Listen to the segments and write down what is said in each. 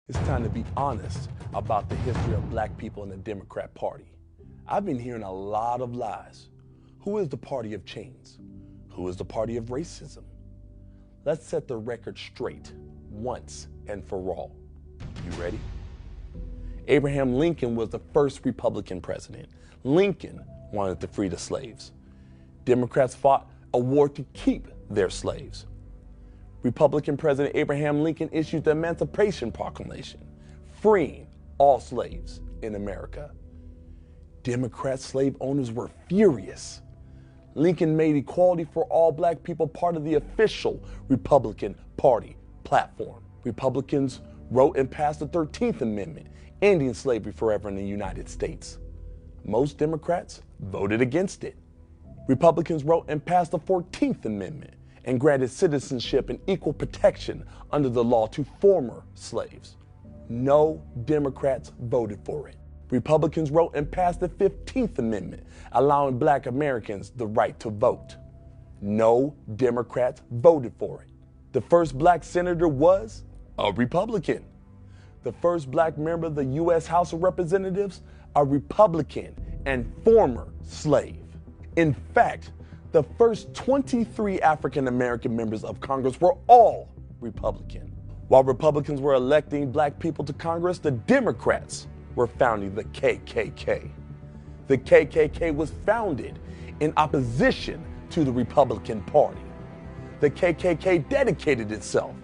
It's time to be honest about the history of black people in the Democrat Party. I've been hearing a lot of lies. Who is the party of chains? Who is the party of racism? Let's set the record straight once and for all. You ready? Abraham Lincoln was the first Republican president. Lincoln wanted to free the slaves. Democrats fought a war to keep their slaves. Republican President Abraham Lincoln issued the Emancipation Proclamation, freeing all slaves in America. Democrat slave owners were furious. Lincoln made equality for all black people part of the official Republican Party platform. Republicans wrote and passed the 13th Amendment, ending slavery forever in the United States. Most Democrats voted against it. Republicans wrote and passed the 14th Amendment and granted citizenship and equal protection under the law to former slaves. No Democrats voted for it. Republicans wrote and passed the 15th Amendment, allowing black Americans the right to vote. No Democrats voted for it. The first black senator was a Republican. The first black member of the U.S. House of Representatives, a Republican and former slave. In fact, the first 23 African American members of Congress were all Republican. While Republicans were electing black people to Congress, the Democrats were founding the KKK. The KKK was founded in opposition to the Republican Party. The KKK dedicated itself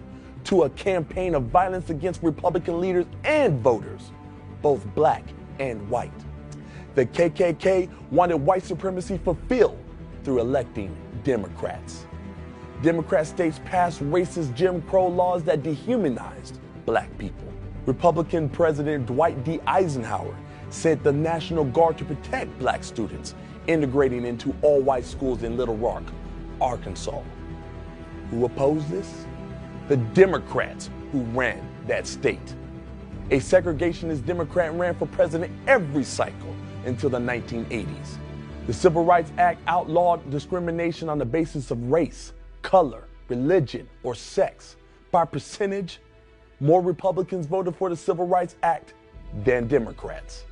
to a campaign of violence against Republican leaders and voters, both black and white. The KKK wanted white supremacy fulfilled through electing Democrats. Democrat states passed racist Jim Crow laws that dehumanized black people. Republican President Dwight D. Eisenhower sent the National Guard to protect black students, integrating into all-white schools in Little Rock, Arkansas. Who opposed this? The Democrats who ran that state. A segregationist Democrat ran for president every cycle until the 1980s. The Civil Rights Act outlawed discrimination on the basis of race, color, religion, or sex. By percentage, more Republicans voted for the Civil Rights Act than Democrats.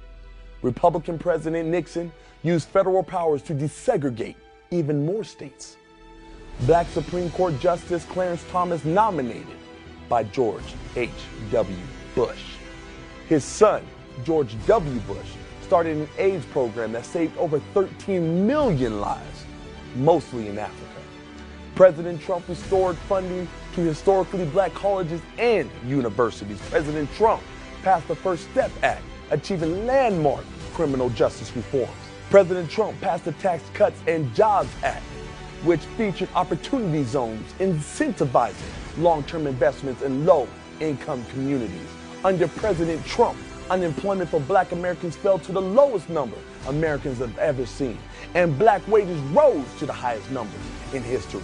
Republican President Nixon used federal powers to desegregate even more states. Black Supreme Court Justice Clarence Thomas, nominated by George H.W. Bush. His son, George W. Bush, started an AIDS program that saved over 13 million lives, mostly in Africa. President Trump restored funding to historically black colleges and universities. President Trump passed the First Step Act, achieving landmark criminal justice reforms. President Trump passed the Tax Cuts and Jobs Act, which featured opportunity zones incentivizing long-term investments in low-income communities. Under President Trump, unemployment for black Americans fell to the lowest number Americans have ever seen, and black wages rose to the highest numbers in history.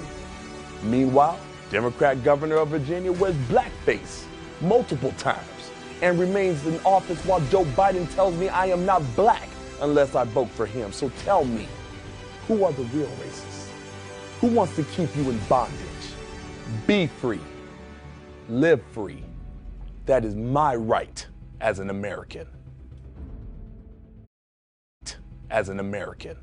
Meanwhile, Democrat governor of Virginia wears blackface multiple times and remains in office while Joe Biden tells me I am not black unless I vote for him. So tell me, who are the real racists? Who wants to keep you in bondage? Be free. Live free. That is my right as an American. As an American.